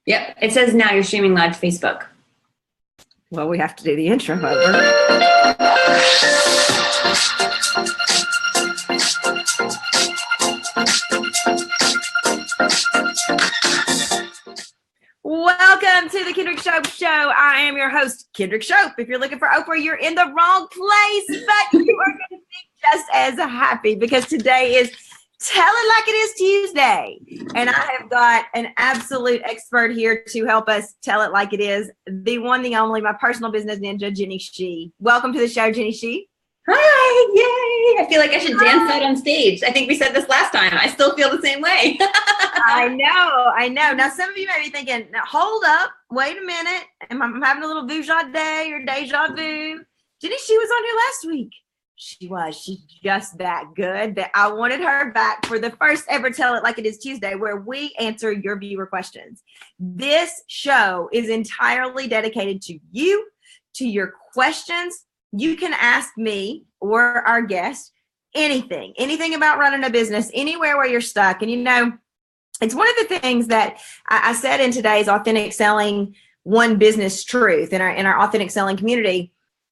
Yep. It says now you're streaming live to Facebook. Well, we have to do the intro over. Welcome to the Kendrick Shope Show. I am your host, Kendrick Shope. If you're looking for Oprah, you're in the wrong place, but you are going to be just as happy because today is Tell It Like It Is Tuesday. And I have got an absolute expert here to help us tell it like it is. The one, the only, my personal business ninja, Shih. Welcome to the show, Shih. Hi, yay! I feel like I should dance out on stage. I think we said this last time. I still feel the same way. I know. Now, some of you may be thinking, now hold up, wait a minute. I'm having a little deja vu. Shih was on here last week. She's just that good that I wanted her back for the first ever Tell It Like It Is Tuesday, where we answer your viewer questions. This show is entirely dedicated to you, to your questions. You can ask me or our guest anything about running a business, anywhere where you're stuck. And it's one of the things that I said in today's Authentic Selling One Business Truth in our Authentic Selling community.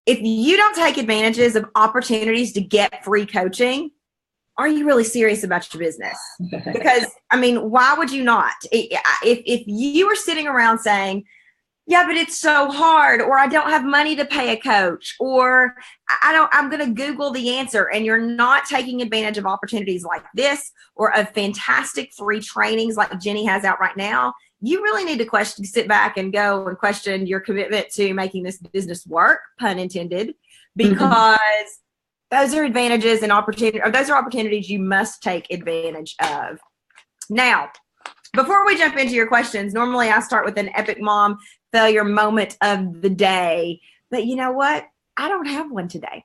If you don't take advantages of opportunities to get free coaching, are you really serious about your business? Because, why would you not? If you are sitting around saying, yeah, but it's so hard, or I don't have money to pay a coach, or I'm going to Google the answer, and you're not taking advantage of opportunities like this or of fantastic free trainings like Jenny has out right now, you really need to sit back and go and question your commitment to making this business work, pun intended, because those are advantages and opportunities you must take advantage of. Now, before we jump into your questions, normally I start with an epic mom failure moment of the day, but you know what? I don't have one today.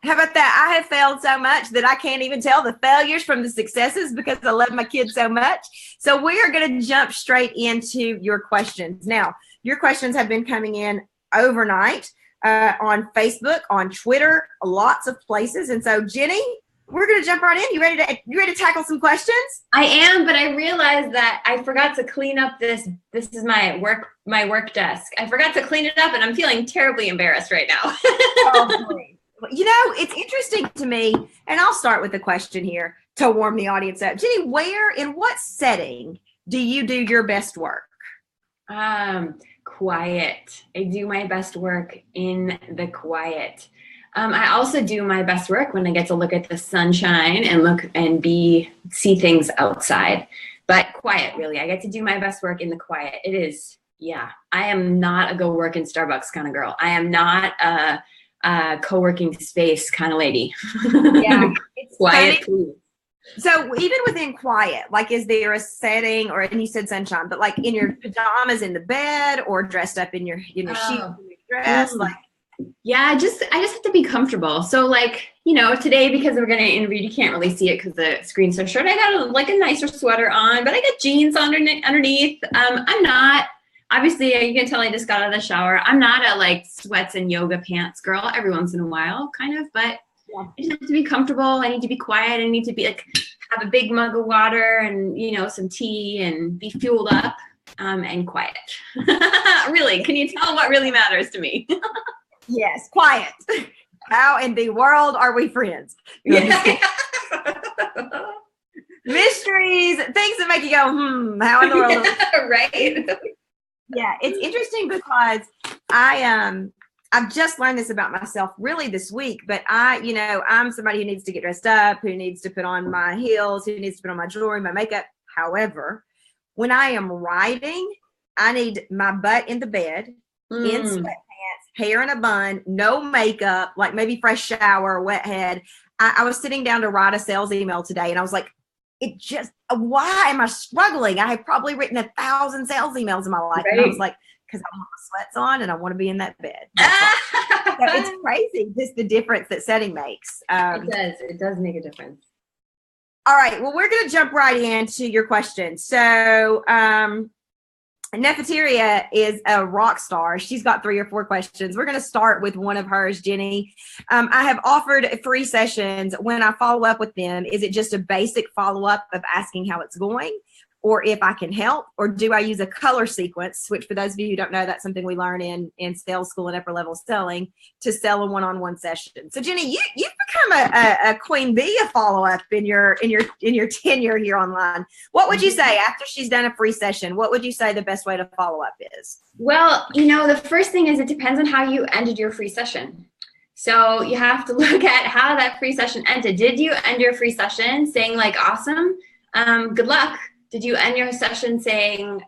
How about that? I have failed so much that I can't even tell the failures from the successes because I love my kids so much. So we are going to jump straight into your questions. Now, your questions have been coming in overnight on Facebook, on Twitter, lots of places. And so, Jenny, we're going to jump right in. You ready to tackle some questions? I am, but I realized that I forgot to clean up this. This is my work desk. I forgot to clean it up, and I'm feeling terribly embarrassed right now. Oh, boy. It's interesting to me, and I'll start with a question here to warm the audience up. Jenny, in what setting do you do your best work? Quiet. I do my best work in the quiet. I also do my best work when I get to look at the sunshine and see things outside. But quiet, really. I get to do my best work in the quiet. It is, yeah. I am not a go work in Starbucks kind of girl. I am not a co-working space kind of lady. Yeah. It's quiet, please. So even within quiet, like, is there a setting, and you said sunshine, but like in your pajamas in the bed or dressed up in your sheets and your dress, like? Yeah, I just have to be comfortable. So today, because we're going to interview, you can't really see it because the screen's so short. I got a nicer sweater on, but I got jeans underneath. I'm not, obviously you can tell I just got out of the shower. I'm not a sweats and yoga pants girl every once in a while, kind of, but I just have to be comfortable. I need to be quiet. I need to be have a big mug of water and, some tea and be fueled up and quiet. Really, can you tell what really matters to me? Yes, quiet. How in the world are we friends? Mysteries, things that make you go, how in the world? Right? Yeah, it's interesting because I've just learned this about myself really this week, but I'm somebody who needs to get dressed up, who needs to put on my heels, who needs to put on my jewelry, my makeup. However, when I am writing, I need my butt in the bed, in sweatpants, hair in a bun, no makeup, like maybe fresh shower, wet head. I was sitting down to write a sales email today, and I was like, why am I struggling? I have probably written 1,000 sales emails in my life. Right. And I was like, because I want my sweats on and I want to be in that bed. So it's crazy, just the difference that setting makes. It does make a difference. All right. Well, we're going to jump right into your question. So Nefertaria is a rock star. She's got 3 or 4 questions. We're going to start with one of hers, Jenny. I have offered free sessions. When I follow up with them, is it just a basic follow-up of asking how it's going? or if I can help, or do I use a color sequence, which for those of you who don't know, that's something we learn in sales school and upper level selling to sell a one-on-one session. So Jenny, you've become a queen bee of follow-up in your tenure here online. What would you say after she's done a free session? What would you say the best way to follow up is? Well, the first thing is it depends on how you ended your free session. So you have to look at how that free session ended. Did you end your free session saying like, awesome, good luck? Did you end your session saying,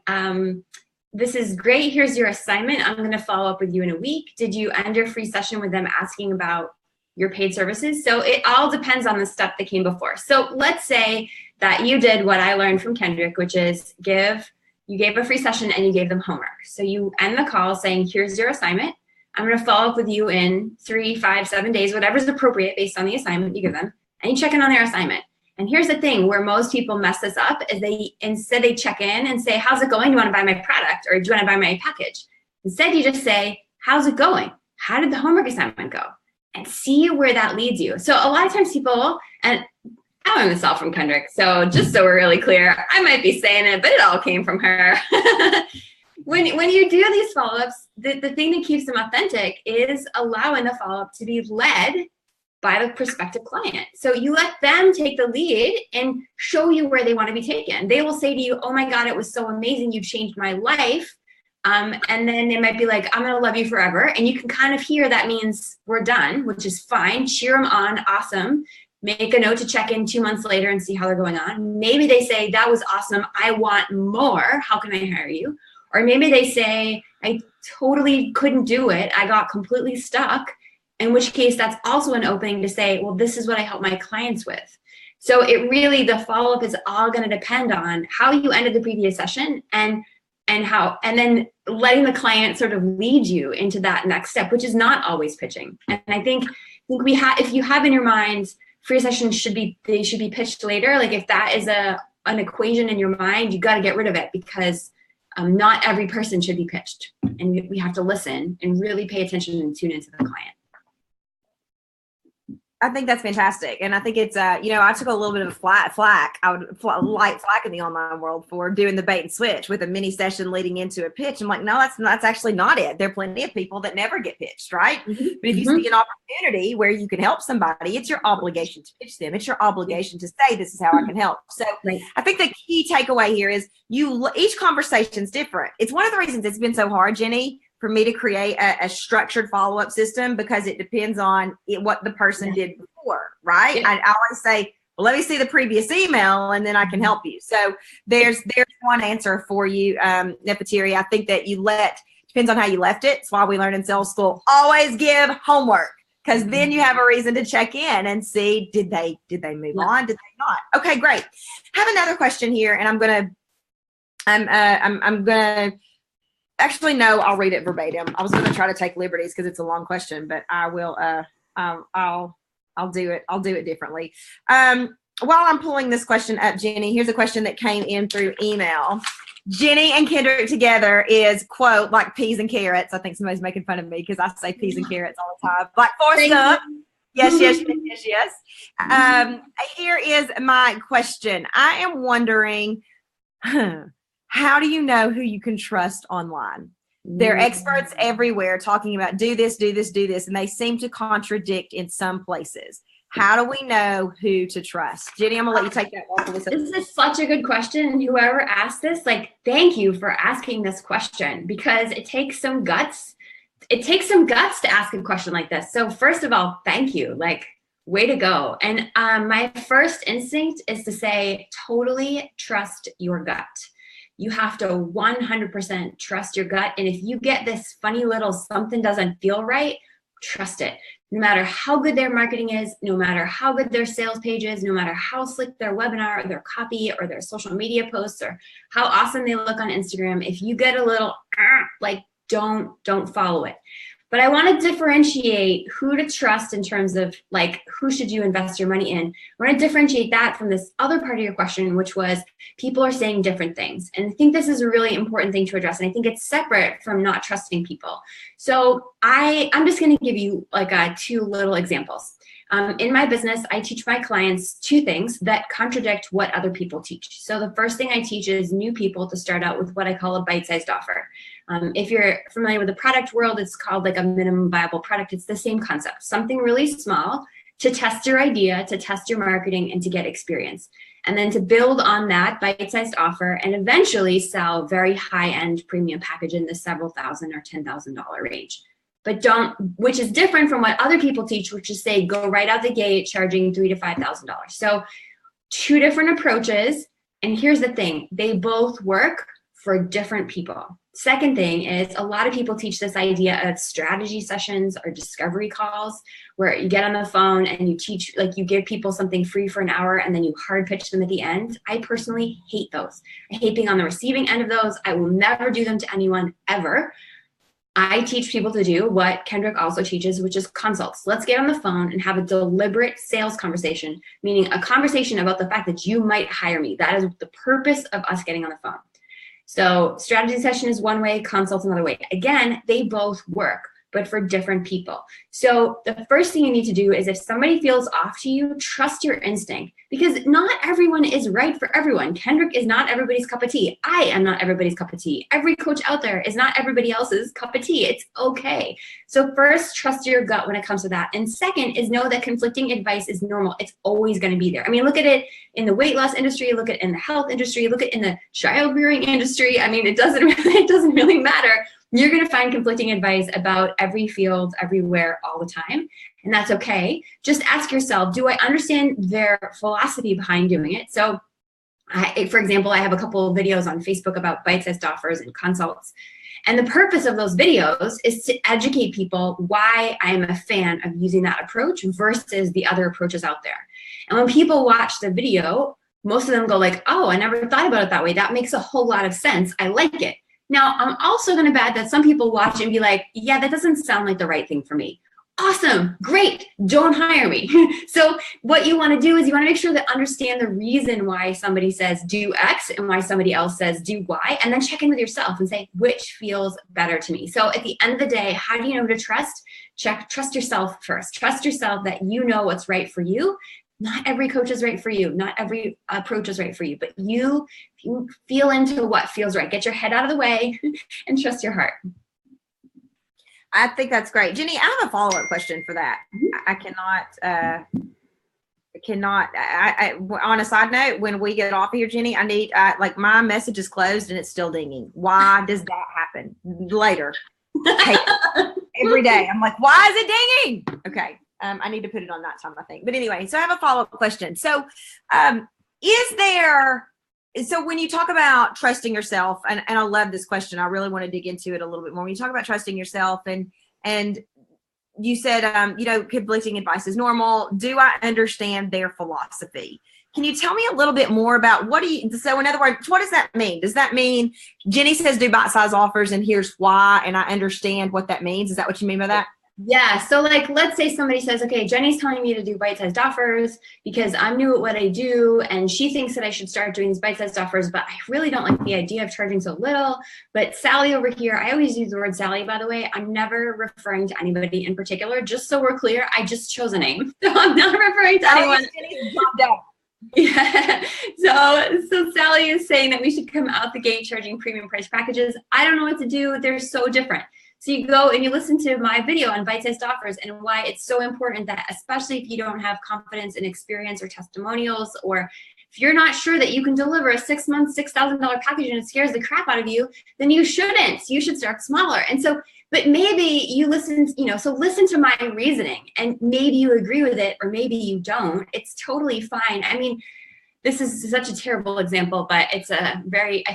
this is great, here's your assignment, I'm gonna follow up with you in a week? Did you end your free session with them asking about your paid services? So it all depends on the step that came before. So let's say that you did what I learned from Kendrick, which is you gave a free session and you gave them homework. So you end the call saying, here's your assignment. I'm going to follow up with you in 3, 5, 7 days, whatever's appropriate based on the assignment you give them, and you check in on their assignment. And here's the thing where most people mess this up is they check in and say, how's it going? Do you want to buy my product or do you want to buy my package? Instead, you just say, how's it going? How did the homework assignment go? And see where that leads you. So a lot of times people, and I learned this all from Kendrick, so just so we're really clear, I might be saying it, but it all came from her. When you do these follow-ups, the thing that keeps them authentic is allowing the follow-up to be led by the prospective client. So you let them take the lead and show you where they want to be taken. They will say to you, oh my God, it was so amazing. You changed my life. And then they might be like, I'm going to love you forever. And you can kind of hear that means we're done, which is fine. Cheer them on. Awesome. Make a note to check in 2 months later and see how they're going on. Maybe they say, that was awesome. I want more. How can I hire you? Or maybe they say, I totally couldn't do it. I got completely stuck. In which case, that's also an opening to say, well, this is what I help my clients with. So it really, the follow-up is all going to depend on how you ended the previous session and then letting the client sort of lead you into that next step, which is not always pitching. And I think if you have in your mind, free sessions should be pitched later. Like if that is an equation in your mind, you got to get rid of it because not every person should be pitched, and we have to listen and really pay attention and tune into the client. I think that's fantastic. And I think it's, I took a little bit of flack. I would light flack in the online world for doing the bait and switch with a mini session leading into a pitch. I'm like, no, that's actually not it. There are plenty of people that never get pitched, right? Mm-hmm. But if you see an opportunity where you can help somebody, it's your obligation to pitch them. It's your obligation to say, this is how I can help. So I think the key takeaway here is each conversation is different. It's one of the reasons it's been so hard, Jenny, for me to create a structured follow-up system, because it depends on what the person did before, right? Yeah. I always say, well, let me see the previous email and then I can help you. So there's one answer for you, Nefertiti. I think that depends on how you left it. It's why we learn in sales school, always give homework, because then you have a reason to check in and see, did they move on? Did they not? Okay, great. Have another question here, and I'm gonna actually, no, I'll read it verbatim. I was going to try to take liberties because it's a long question, but I will. I'll do it. I'll do it differently. While I'm pulling this question up, Jenny, here's a question that came in through email. Jenny and Kendrick together is, quote, like peas and carrots. I think somebody's making fun of me because I say peas and carrots all the time. Like forced up. Yes. Here is my question. I am wondering, how do you know who you can trust online? There are experts everywhere talking about do this, and they seem to contradict in some places. How do we know who to trust? Jenny, I'm gonna let you take that one. This is such a good question, and whoever asked this, thank you for asking this question, because it takes some guts. It takes some guts to ask a question like this. So first of all, thank you. Way to go. And my first instinct is to say, totally trust your gut. You have to 100% trust your gut. And if you get this funny little something doesn't feel right, trust it. No matter how good their marketing is, no matter how good their sales page is, no matter how slick their webinar or their copy or their social media posts or how awesome they look on Instagram, if you get a little don't follow it. But I want to differentiate who to trust in terms of who should you invest your money in. I want to differentiate that from this other part of your question, which was people are saying different things. And I think this is a really important thing to address. And I think it's separate from not trusting people. So I'm just going to give you 2 little examples. In my business, I teach my clients two things that contradict what other people teach. So the first thing I teach is new people to start out with what I call a bite-sized offer. If you're familiar with the product world, it's called like a minimum viable product. It's the same concept, something really small to test your idea, to test your marketing, and to get experience. And then to build on that bite-sized offer and eventually sell very high-end premium package in the several thousand or $10,000 range. But which is different from what other people teach, which is say, go right out the gate charging $3,000 to $5,000. So two different approaches. And here's the thing, they both work for different people. Second thing is a lot of people teach this idea of strategy sessions or discovery calls where you get on the phone and you teach, like you give people something free for an hour and then you hard pitch them at the end. I personally hate those. I hate being on the receiving end of those. I will never do them to anyone ever. I teach people to do what Kendrick also teaches, which is consults. Let's get on the phone and have a deliberate sales conversation, meaning a conversation about the fact that you might hire me. That is the purpose of us getting on the phone. So strategy session is one way, consult's another way. Again, they both work, but for different people. So the first thing you need to do is if somebody feels off to you, trust your instinct because not everyone is right for everyone. Kendrick is not everybody's cup of tea. I am not everybody's cup of tea. Every coach out there is not everybody else's cup of tea. It's okay. So first, trust your gut when it comes to that. And second is know that conflicting advice is normal. It's always going to be there. I mean, look at it in the weight loss industry, look at it in the health industry, look at it in the child rearing industry. I mean, it doesn't really matter. You're going to find conflicting advice about every field, everywhere, all the time. And that's okay. Just ask yourself, do I understand their philosophy behind doing it? So, for example, I have a couple of videos on Facebook about bite-sized offers and consults. And the purpose of those videos is to educate people why I'm a fan of using that approach versus the other approaches out there. And when people watch the video, most of them go like, oh, I never thought about it that way. That makes a whole lot of sense. I like it. Now, I'm also going to bet that some people watch and be like, yeah, that doesn't sound like the right thing for me. Awesome, great, don't hire me. So what you want to do is you want to make sure that understand the reason why somebody says do X and why somebody else says do Y, and then check in with yourself and say, which feels better to me? So at the end of the day, how do you know who to trust? Trust yourself first. Trust yourself that you know what's right for you. Not every coach is right for you. Not every approach is right for you, but you feel into what feels right. Get your head out of the way and trust your heart. I think that's great. Jenny, I have a follow-up question for that. On a side note, when we get off of here, Jenny, I need, like my message is closed and it's still dinging. Why does that happen later? Every day. I'm like, why is it dinging? Okay. I need to put it on that time, I think. But anyway, so I have a follow-up question. So so when you talk about trusting yourself, and I love this question, I really want to dig into it a little bit more. When you talk about trusting yourself and you said, conflicting advice is normal. Do I understand their philosophy? Can you tell me a little bit more about so in other words, what does that mean? Does that mean Jenny says do bite-sized offers and here's why, and I understand what that means? Is that what you mean by that? Yeah. So like, let's say somebody says, okay, Jenny's telling me to do bite-sized offers because I'm new at what I do. And she thinks that I should start doing these bite-sized offers, but I really don't like the idea of charging so little. But Sally over here, I always use the word Sally, by the way. I'm never referring to anybody in particular, just so we're clear. I just chose a name. So I'm not referring to anyone. Yeah. So Sally is saying that we should come out the gate charging premium price packages. I don't know what to do. They're so different. So you go and you listen to my video on bite-sized offers and why it's so important that, especially if you don't have confidence and experience or testimonials, or if you're not sure that you can deliver a 6-month, $6,000 package and it scares the crap out of you, then you shouldn't. You should start smaller. And so, but maybe you listen, so listen to my reasoning and maybe you agree with it or maybe you don't. It's totally fine. I mean, this is such a terrible example, but I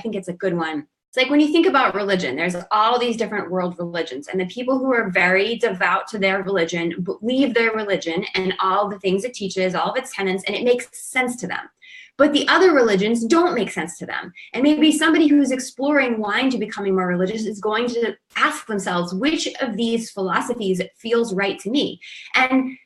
think it's a good one. It's like when you think about religion, there's all these different world religions, and the people who are very devout to their religion believe their religion and all the things it teaches, all of its tenets, and it makes sense to them. But the other religions don't make sense to them. And maybe somebody who's exploring wine to becoming more religious is going to ask themselves, which of these philosophies feels right to me? And,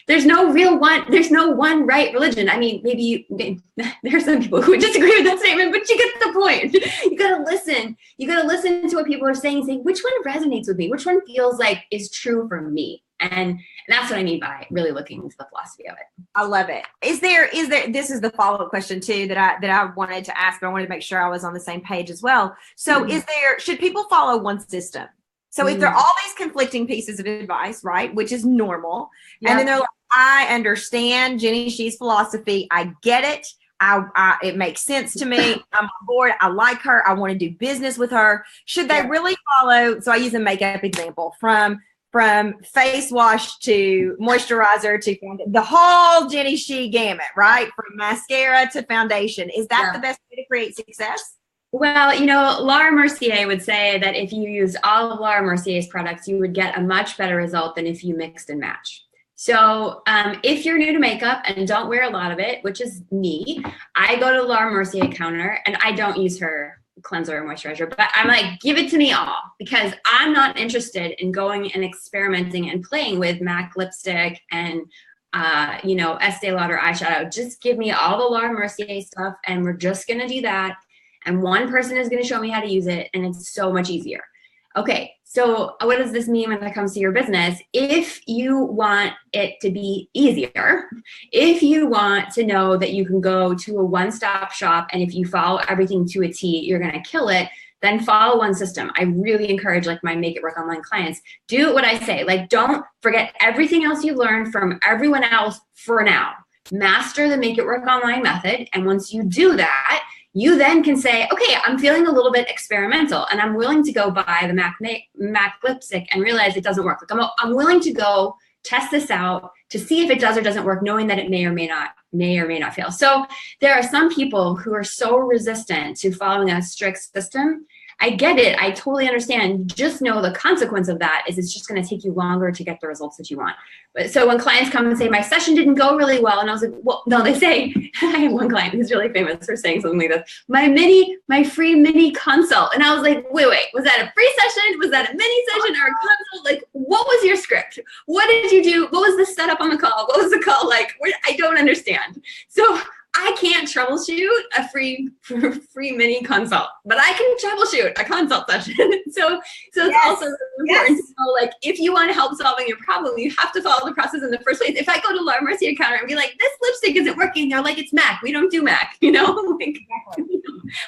there's no one right religion. I mean, maybe there are some people who would disagree with that statement, but you get the point. You got to listen. You got to listen to what people are saying and say, which one resonates with me? Which one feels like is true for me? And that's what I mean by really looking into the philosophy of it. I love it. Is there, this is the follow-up question too, that I wanted to ask, but I wanted to make sure I was on the same page as well. So should people follow one system? So if there are all these conflicting pieces of advice, right, which is normal, and then they're like, I understand Jenny Shih's philosophy. I get it. It makes sense to me. I'm on board. I like her. I want to do business with her. Should they really follow? So I use a makeup example from face wash to moisturizer to the whole Jenny Shih gamut, right? From mascara to foundation. Is that the best way to create success? Well, you know, Laura Mercier would say that if you used all of Laura Mercier's products, you would get a much better result than if you mixed and matched. So if you're new to makeup and don't wear a lot of it, which is me, I go to Laura Mercier counter and I don't use her cleanser or moisturizer, but I'm like, give it to me all, because I'm not interested in going and experimenting and playing with MAC lipstick and you know, Estee Lauder eyeshadow. Just give me all the Laura Mercier stuff and we're just gonna do that. And one person is gonna show me how to use it, and it's so much easier. Okay, so what does this mean when it comes to your business? If you want it to be easier, if you want to know that you can go to a one-stop shop and if you follow everything to a T, you're gonna kill it, then follow one system. I really encourage like my Make It Work Online clients, do what I say. Like, don't forget everything else you learned from everyone else for now. Master the Make It Work Online method, and once you do that, you then can say, okay, I'm feeling a little bit experimental and I'm willing to go buy the MAC lipstick and realize it doesn't work. Like I'm willing to go test this out to see if it does or doesn't work, knowing that it may or may not fail. So there are some people who are so resistant to following a strict system. I get it. I totally understand. Just know the consequence of that is it's just going to take you longer to get the results that you want. But so when clients come and say, my session didn't go really well, and I was like, well, no, they say, I have one client who's really famous for saying something like this, my free mini consult. And I was like, wait, was that a free session? Was that a mini session or a consult? Like, what was your script? What did you do? What was the setup on the call? What was the call like? I don't understand. So I can't troubleshoot a free mini consult, but I can troubleshoot a consult session. so it's also really important to know, like, if you want help solving your problem, you have to follow the process in the first place. If I go to Laura Mercier counter and be like, this lipstick isn't working, they're like, it's MAC. We don't do MAC, you know? Like,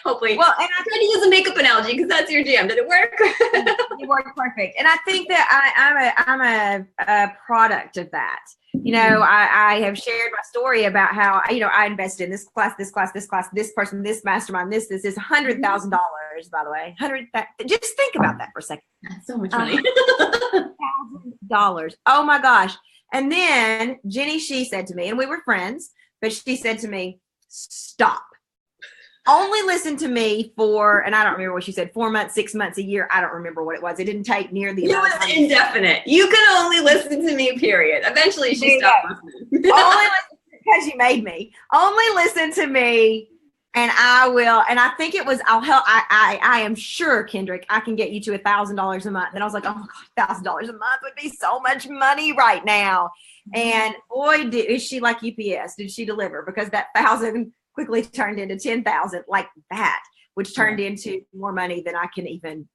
hopefully. Well, and I tried to use a makeup analogy because that's your jam. Did it work? It worked perfect. And I think that I'm a product of that. You know, I have shared my story about how, you know, I invested in this class, this person, this mastermind, this is $100,000, by the way. Just think about that for a second. That's so much money. $100,000. Oh my gosh. And then Jenny Shih said to me, and we were friends, but she said to me, stop. Only listen to me for, and I don't remember what she said, 4 months, 6 months, a year. I don't remember what it was. It didn't take near the amount of time. It was indefinite. You can only listen to me, period. Eventually she stopped listening. Only listen, because you made me. Only listen to me and I will. And I think it was, I'll help. I am sure, Kendrick, I can get you to $1,000 a month. And I was like, oh my God, $1,000 a month would be so much money right now. And boy, is she like UPS. Did she deliver? Because that 1,000 quickly turned into 10,000 like that, which turned into more money than I can even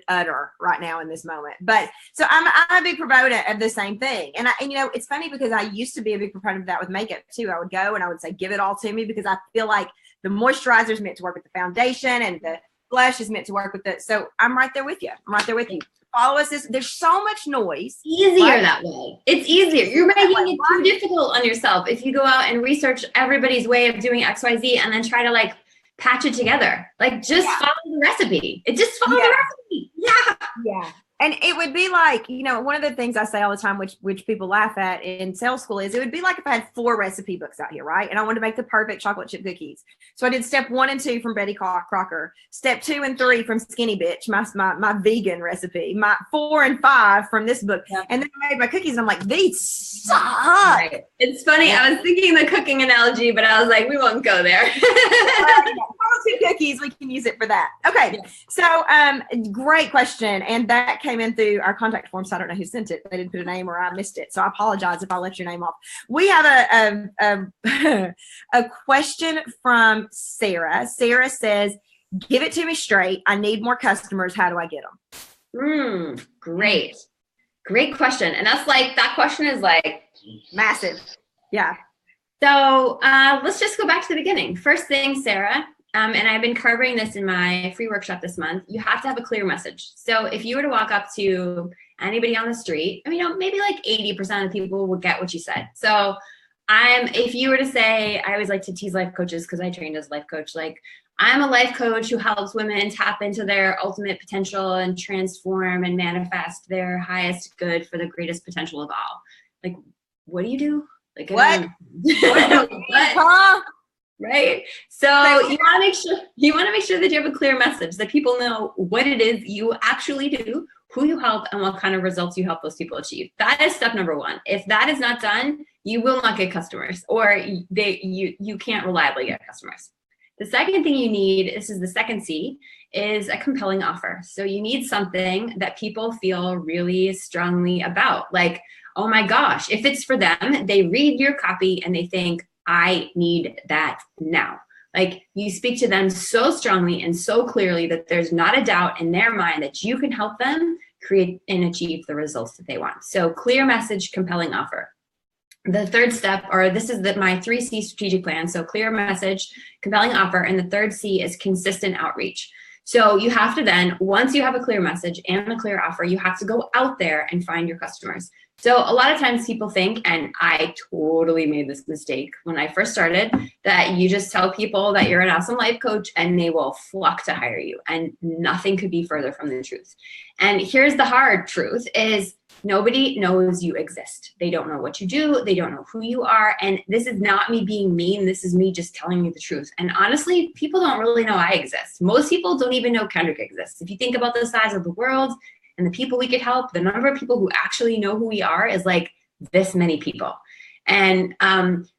utter right now in this moment. But so I'm a big proponent of the same thing. And you know, it's funny because I used to be a big proponent of that with makeup too. I would go and I would say, give it all to me, because I feel like the moisturizer is meant to work with the foundation and the blush is meant to work with it. So I'm right there with you. Follow us. There's so much noise. Easier that way. It's easier. You're making it too difficult on yourself if you go out and research everybody's way of doing XYZ and then try to like patch it together. Like, just follow the recipe. The recipe. Yeah. And it would be like, you know, one of the things I say all the time, which people laugh at in sales school, is it would be like if I had 4 recipe books out here, right? And I wanted to make the perfect chocolate chip cookies. So I did step 1 and 2 from Betty Crocker, step 2 and 3 from Skinny Bitch, my vegan recipe, my 4 and 5 from this book. Yeah. And then I made my cookies and I'm like, these suck. Right. It's funny. I was thinking the cooking analogy, but I was like, we won't go there. Cookies, we can use it for that. Okay. Yeah. So great question. And that came in through our contact form, so I don't know who sent it. They didn't put a name or I missed it. So I apologize if I left your name off. We have a question from Sarah. Sarah says, give it to me straight. I need more customers. How do I get them? Great. Great question. And that's like, that question is like massive. Yeah. So let's just go back to the beginning. First thing, Sarah, and I've been covering this in my free workshop this month, you have to have a clear message. So if you were to walk up to anybody on the street, I mean, maybe like 80% of people would get what you said. So if you were to say, I always like to tease life coaches because I trained as a life coach, like, I'm a life coach who helps women tap into their ultimate potential and transform and manifest their highest good for the greatest potential of all. Like, what do you do? Like, what? What? Right? So you want to make sure that you have a clear message, that people know what it is you actually do, who you help, and what kind of results you help those people achieve. That is step number one. If that is not done, you will not get customers, or you can't reliably get customers. The second thing you need, this is the second C, is a compelling offer. So you need something that people feel really strongly about. Like, oh my gosh, if it's for them, they read your copy and they think, I need that now. Like, you speak to them so strongly and so clearly that there's not a doubt in their mind that you can help them create and achieve the results that they want. So clear message, compelling offer. The third step, or this is my 3C strategic plan. So clear message, compelling offer. And the third C is consistent outreach. So you have to then, once you have a clear message and a clear offer, you have to go out there and find your customers. So a lot of times people think, and I totally made this mistake when I first started, that you just tell people that you're an awesome life coach and they will flock to hire you. And nothing could be further from the truth. And here's the hard truth is, nobody knows you exist. They don't know what you do. They don't know who you are. And this is not me being mean. This is me just telling you the truth. And honestly, people don't really know I exist. Most people don't even know Kendrick exists. If you think about the size of the world and the people we could help, the number of people who actually know who we are is like this many people. And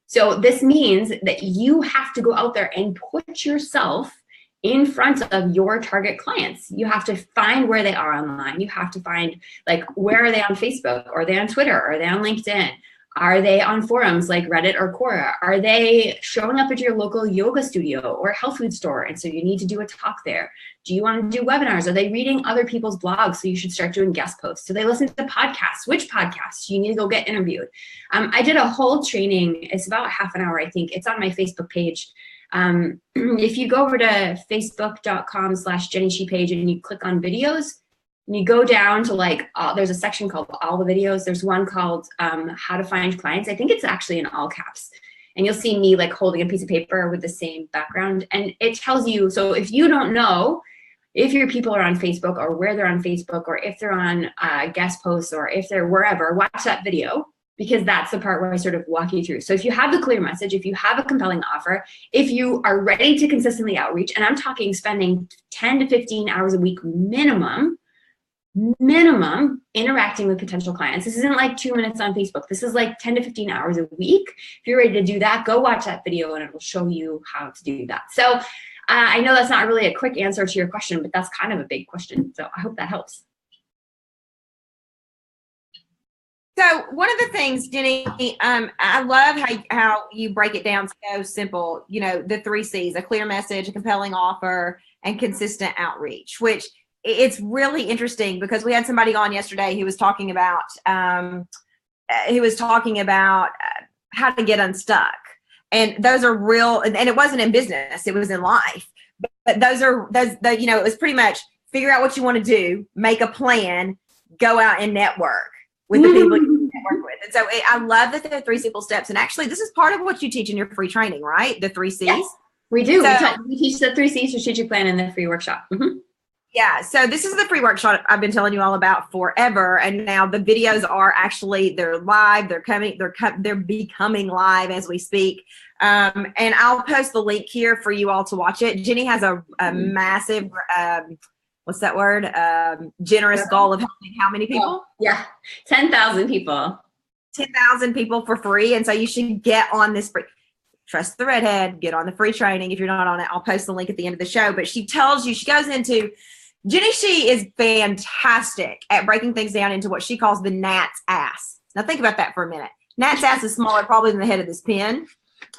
so this means that you have to go out there and put yourself in front of your target clients. You have to find where they are online. You have to find, like, where are they on Facebook? Are they on Twitter? Are they on LinkedIn? Are they on forums like Reddit or Quora? Are they showing up at your local yoga studio or health food store? And so you need to do a talk there. Do you want to do webinars? Are they reading other people's blogs? So you should start doing guest posts. Do they listen to podcasts? Which podcasts? You need to go get interviewed. I did a whole training. It's about half an hour, I think. It's on my Facebook page. If you go over to facebook.com/Jenny Shih page and you click on videos, and you go down to like, there's a section called all the videos. There's one called how to find clients. I think it's actually in all caps. And you'll see me like holding a piece of paper with the same background. And it tells you, so if you don't know if your people are on Facebook or where they're on Facebook, or if they're on guest posts, or if they're wherever, watch that video, because that's the part where I sort of walk you through. So if you have the clear message, if you have a compelling offer, if you are ready to consistently outreach, and I'm talking spending 10 to 15 hours a week minimum interacting with potential clients. This isn't like 2 minutes on Facebook. This is like 10 to 15 hours a week. If you're ready to do that, go watch that video and it will show you how to do that. So I know that's not really a quick answer to your question, but that's kind of a big question. So I hope that helps. So one of the things, Jenny, I love how you break it down so simple. You know, the 3 C's: a clear message, a compelling offer, and consistent outreach, which it's really interesting because we had somebody on yesterday who was talking about how to get unstuck. And those are real, and it wasn't in business, it was in life. But those, you know, it was pretty much figure out what you want to do, make a plan, go out and network with the people you network with. And so I love that there are 3 simple steps. And actually, this is part of what you teach in your free training, right? The 3 C's. Yes, we do. So, we teach the 3C strategic plan in the free workshop. Mm-hmm. Yeah, so this is the free workshop I've been telling you all about forever, and now the videos are actually, they're live, they're becoming live as we speak, and I'll post the link here for you all to watch it. Jenny has a massive, what's that word? Generous goal of helping how many people? Yeah, 10,000 people. 10,000 people for free, and so you should get on this free. Trust the redhead, get on the free training. If you're not on it, I'll post the link at the end of the show. But she tells you, she goes into, Jenny Shih is fantastic at breaking things down into what she calls the gnat's ass. Now think about that for a minute. Gnat's ass is smaller probably than the head of this pen.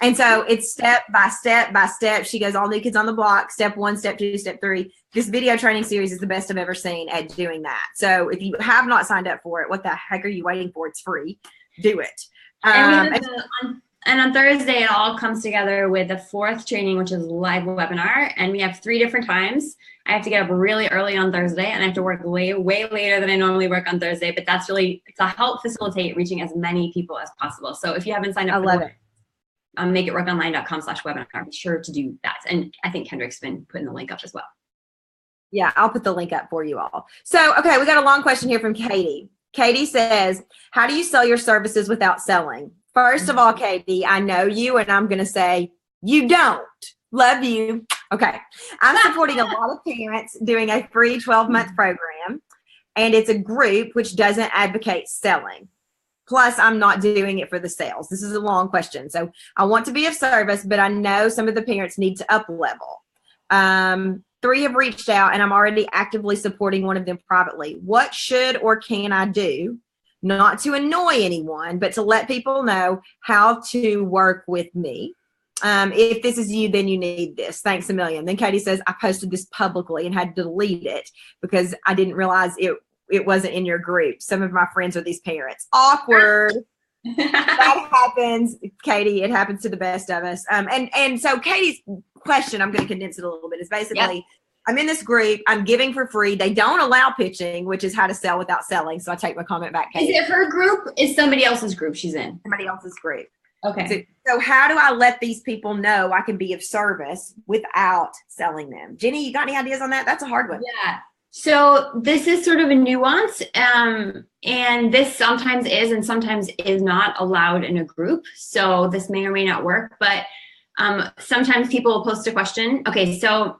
And so it's step by step by step. She goes, all new kids on the block, step 1, step 2, step 3. This video training series is the best I've ever seen at doing that. So if you have not signed up for it, what the heck are you waiting for? It's free. Do it. And on Thursday, it all comes together with the 4th training, which is live webinar. And we have 3 different times. I have to get up really early on Thursday, and I have to work way later than I normally work on Thursday. But that's really to help facilitate reaching as many people as possible. So if you haven't signed up, I love it. makeitworkonline.com/webinar. Be sure to do that. And I think Kendrick's been putting the link up as well. Yeah, I'll put the link up for you all. So, okay, we got a long question here from Katie. Katie says, how do you sell your services without selling? First of all, Katie, I know you, and I'm going to say you don't. Love you. Okay. I'm supporting a lot of parents doing a free 12-month program, and it's a group which doesn't advocate selling. Plus, I'm not doing it for the sales. This is a long question. So I want to be of service, but I know some of the parents need to up level. 3 have reached out, and I'm already actively supporting one of them privately. What should or can I do, not to annoy anyone, but to let people know how to work with me? If this is you, then you need this. Thanks a million. Then Katie says, I posted this publicly and had to delete it because I didn't realize it wasn't in your group. Some of my friends are these parents. Awkward. That happens, Katie. It happens to the best of us. And so Katie's question, I'm going to condense it a little bit, is basically, yep. I'm in this group. I'm giving for free. They don't allow pitching, which is how to sell without selling. So I take my comment back, Katie. Is it her group? Is somebody else's group she's in? Somebody else's group. Okay. So how do I let these people know I can be of service without selling them? Jenny, you got any ideas on that? That's a hard one. Yeah. So this is sort of a nuance, and this sometimes is and sometimes is not allowed in a group. So this may or may not work, but sometimes people will post a question. Okay, so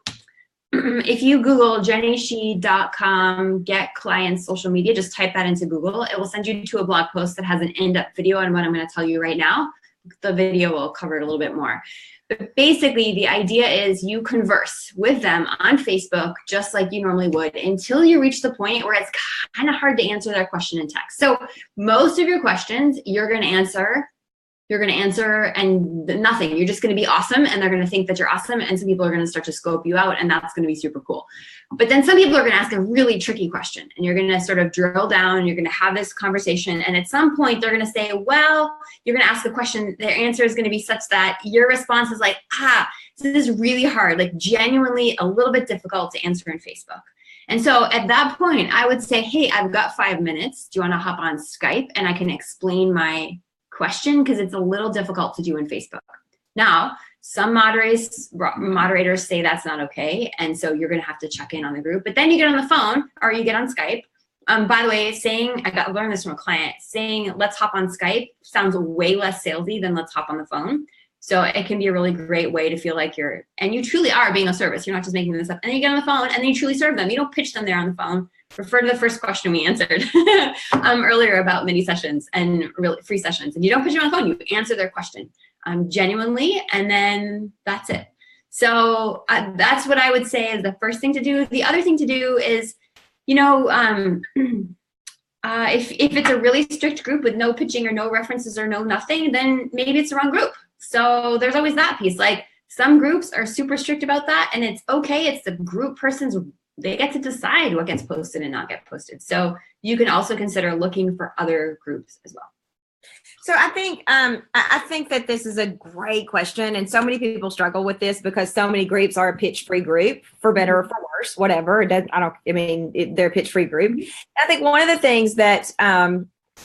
if you Google JennyShih.com get clients social media, just type that into Google. It will send you to a blog post that has an in-depth video on what I'm going to tell you right now. The video will cover it a little bit more. But basically, the idea is you converse with them on Facebook just like you normally would until you reach the point where it's kind of hard to answer their question in text. So most of your questions you're going to answer. You're going to answer and nothing. You're just going to be awesome, and they're going to think that you're awesome, and some people are going to start to scope you out, and that's going to be super cool. But then some people are going to ask a really tricky question, and you're going to sort of drill down, and you're going to have this conversation, and at some point they're going to say, well, you're going to ask a question, their answer is going to be such that your response is like, this is really hard, like genuinely a little bit difficult to answer in Facebook. And so at that point, I would say, hey, I've got 5 minutes. Do you want to hop on Skype, and I can explain my question, because it's a little difficult to do in Facebook. Now, some moderators say that's not okay, and so you're going to have to check in on the group. But then you get on the phone or you get on Skype. By the way, I learned this from a client, saying let's hop on Skype sounds way less salesy than let's hop on the phone. So it can be a really great way to feel like you truly are being a service. You're not just making this up. And then you get on the phone and then you truly serve them. You don't pitch them there on the phone. Refer to the first question we answered earlier about mini sessions and really free sessions. And you don't pitch them on the phone. You answer their question genuinely, and then that's it. So that's what I would say is the first thing to do. The other thing to do is, if it's a really strict group with no pitching or no references or no nothing, then maybe it's the wrong group. So there's always that piece. Like some groups are super strict about that, and it's okay. It's the group person's, they get to decide what gets posted and not get posted. So you can also consider looking for other groups as well. So I think that this is a great question, and so many people struggle with this because so many groups are a pitch-free group, for better or for worse, whatever. They're a pitch-free group. I think one of the things that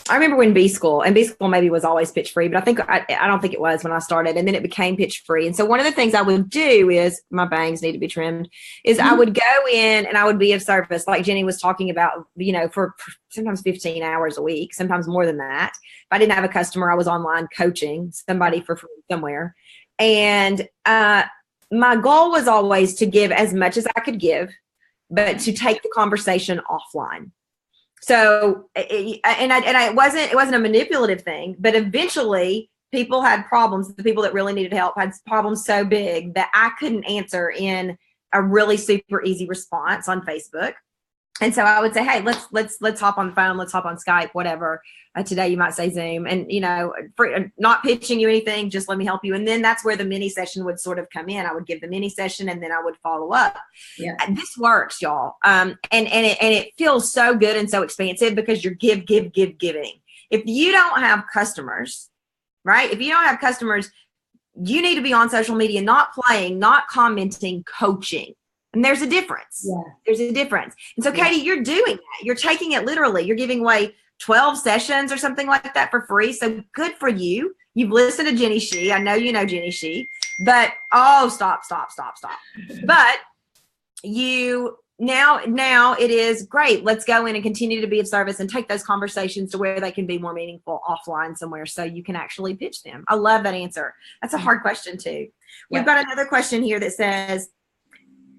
I remember when B School maybe was always pitch free, but I don't think it was when I started, and then it became pitch free. And so one of the things I would do is, my bangs need to be trimmed, is I would go in and I would be of service, like Jenny was talking about, for sometimes 15 hours a week, sometimes more than that. If I didn't have a customer, I was online coaching somebody for free somewhere. And my goal was always to give as much as I could give, but to take the conversation offline. So, it wasn't a manipulative thing, but eventually people had problems. The people that really needed help had problems so big that I couldn't answer in a really super easy response on Facebook. And so I would say, hey, let's hop on the phone, let's hop on Skype, whatever. Today you might say Zoom, and for not pitching you anything, just let me help you. And then that's where the mini session would sort of come in. I would give the mini session, and then I would follow up. Yeah, this works, y'all. And it feels so good and so expansive because you're giving. If you don't have customers, right? If you don't have customers, you need to be on social media, not playing, not commenting, coaching. And there's a difference. Yeah. There's a difference. And so, Katie, you're doing that. You're taking it literally. You're giving away 12 sessions or something like that for free. So good for you. You've listened to Jenny Shih. I know you know Jenny Shih. But, stop. But you now it is great. Let's go in and continue to be of service and take those conversations to where they can be more meaningful offline somewhere so you can actually pitch them. I love that answer. That's a hard question too. We've got another question here that says,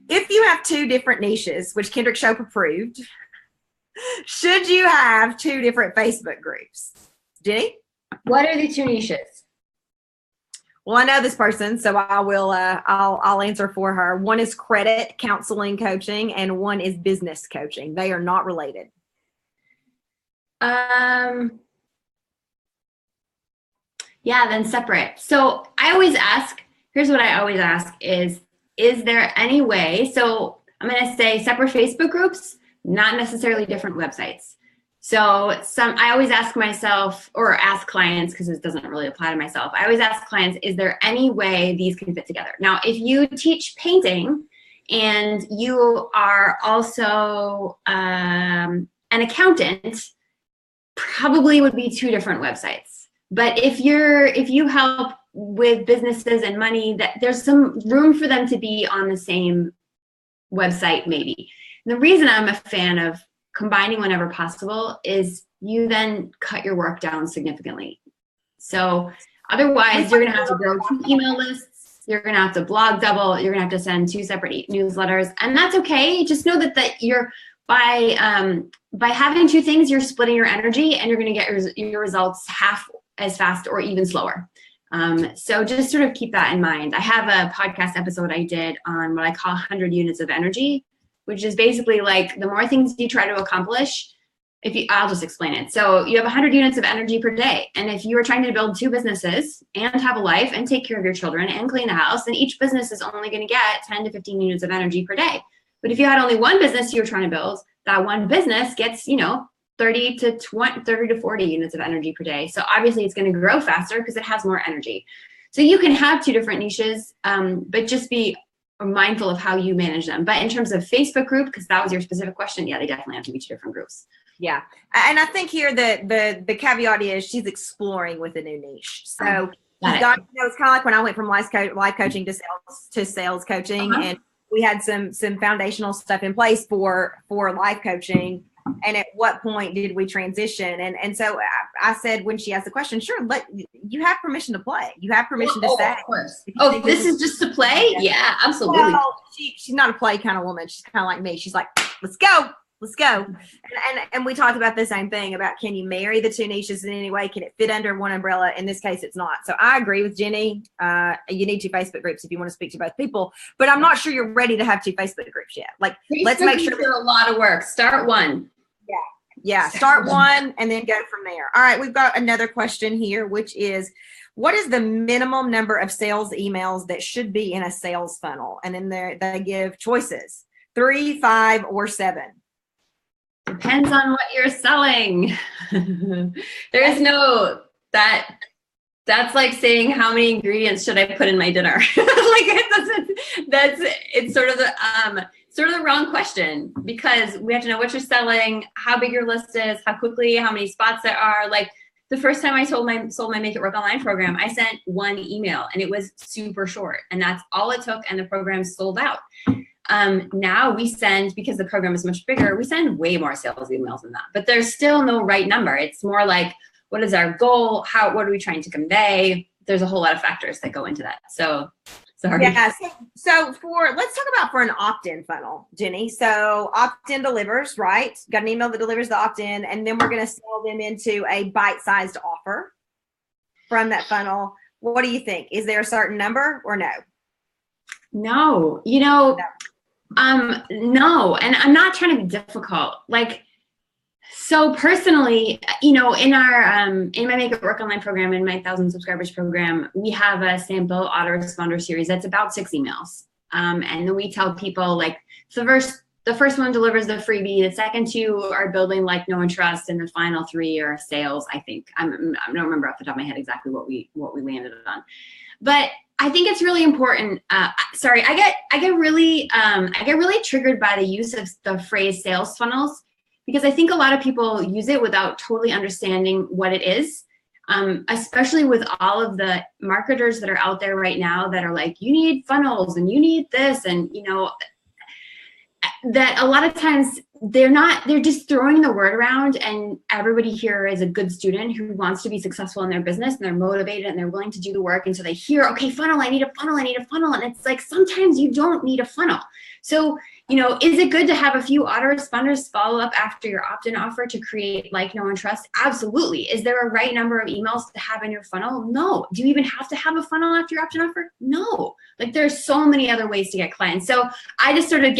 if you have 2 different niches, which Kendrick Shope approved, should you have 2 different Facebook groups? Jenny? What are the 2 niches? Well, I know this person, so I will. I'll answer for her. One is credit counseling coaching, and one is business coaching. They are not related. Yeah, then separate. So I always ask. Here's what I always ask: is there any way? So I'm going to say separate Facebook groups, not necessarily different websites. So I always ask myself, or ask clients, because it doesn't really apply to myself. I always ask clients, is there any way these can fit together? Now, if you teach painting and you are also an accountant, probably would be 2 different websites. But if you help with businesses and money, that there's some room for them to be on the same website, maybe. And the reason I'm a fan of combining whenever possible is you then cut your work down significantly. So otherwise, you're going to have to grow 2 email lists. You're going to have to blog double. You're going to have to send 2 separate newsletters, and that's okay. Just know that you're by having 2 things, you're splitting your energy, and you're going to get your results half as fast or even slower. So just sort of keep that in mind. I have a podcast episode I did on what I call 100 units of energy, which is basically like the more things you try to accomplish, I'll just explain it. So you have 100 units of energy per day. And if you are trying to build 2 businesses and have a life and take care of your children and clean the house, then each business is only going to get 10 to 15 units of energy per day. But if you had only one business you were trying to build, that one business gets, 30 to 40 units of energy per day. So obviously it's going to grow faster because it has more energy. So you can have 2 different niches, but just be mindful of how you manage them. But in terms of Facebook group, because that was your specific question, yeah, they definitely have to be 2 different groups. Yeah. And I think here the caveat is she's exploring with a new niche. So it's kind of like when I went from life coaching to sales coaching, and we had some foundational stuff in place for life coaching. And at what point did we transition? And so I said, when she asked the question, sure, but you have permission to play. You have permission to say. Of course. This is just to play? Yeah, absolutely. Well, she's not a play kind of woman. She's kind of like me. She's like, let's go. And we talked about the same thing about, can you marry the 2 niches in any way? Can it fit under one umbrella? In this case, it's not. So I agree with Jenny. You need 2 Facebook groups if you want to speak to both people, but I'm not sure you're ready to have 2 Facebook groups yet. Like, let's make sure. It's a lot of work. Start one. Yeah. Start one and then go from there. All right. We've got another question here, which is, what is the minimum number of sales emails that should be in a sales funnel? And then they give choices, 3, 5, or 7. Depends on what you're selling. There's no that's like saying how many ingredients should I put in my dinner? It's sort of the wrong question, because we have to know what you're selling, how big your list is, how quickly, how many spots there are. Like the first time I sold my Make It Work Online program, I sent 1 email and it was super short, and that's all it took, and the program sold out. Now we send, because the program is much bigger, we send way more sales emails than that, but there's still no right number. It's more like, what is our goal? What are we trying to convey? There's a whole lot of factors that go into that. So sorry. Yeah. So let's talk about for an opt-in funnel, Jenny. So opt-in delivers, right? Got an email that delivers the opt-in, and then we're going to sell them into a bite-sized offer from that funnel. What do you think? Is there a certain number or no? No, no. No, and I'm not trying to be difficult. Like, so personally, you know, in our in my Make It Work Online program, in my 1,000 subscribers program, we have a sample autoresponder series that's about 6 emails. And then we tell people, like, the first one delivers the freebie, the second 2 are building like, know, and trust, and the final 3 are sales. I think I don't remember off the top of my head exactly what we landed on, but I think it's really important. Sorry, I get really triggered by the use of the phrase sales funnels, because I think a lot of people use it without totally understanding what it is. Especially with all of the marketers that are out there right now that are like, you need funnels and you need this, and you know, that a lot of times they're just throwing the word around, and everybody here is a good student who wants to be successful in their business, and they're motivated and they're willing to do the work. And so they hear, okay, funnel, I need a funnel, I need a funnel. And it's like, sometimes you don't need a funnel. So, you know, is it good to have a few autoresponders follow up after your opt-in offer to create like, know, and trust? Absolutely. Is there a right number of emails to have in your funnel? No. Do you even have to have a funnel after your opt-in offer? No. Like, there's so many other ways to get clients. So I just sort of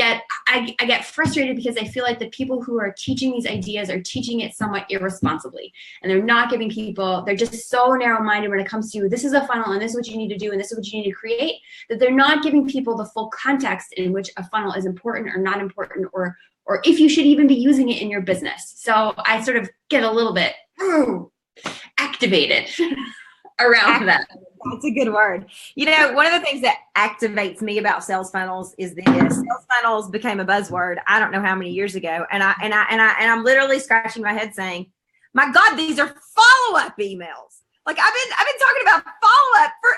I get frustrated because I feel like the people who are teaching these ideas are teaching it somewhat irresponsibly, and they're not giving people, they're just so narrow-minded when it comes to, this is a funnel and this is what you need to do and this is what you need to create, that they're not giving people the full context in which a funnel is important or not important, or if you should even be using it in your business. So I sort of get a little bit activated around that. That's a good word. You know, one of the things that activates me about sales funnels is this. Sales funnels became a buzzword, I don't know how many years ago, and I'm literally scratching my head saying, my God, these are follow-up emails. Like, I've been talking about follow-up for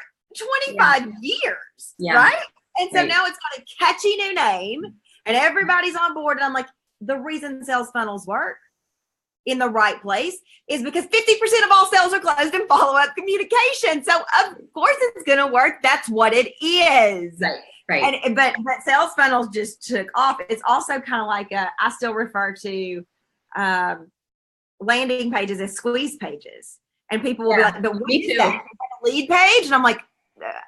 25 years, right? And so now it's got a catchy new name and everybody's on board. And I'm like, the reason sales funnels work in the right place is because 50% of all sales are closed in follow-up communication. So of course it's going to work. That's what it is. Right. And but sales funnels just took off. It's also kind of like I still refer to landing pages as squeeze pages. And people will be like, "But what is that? A lead page?" And I'm like,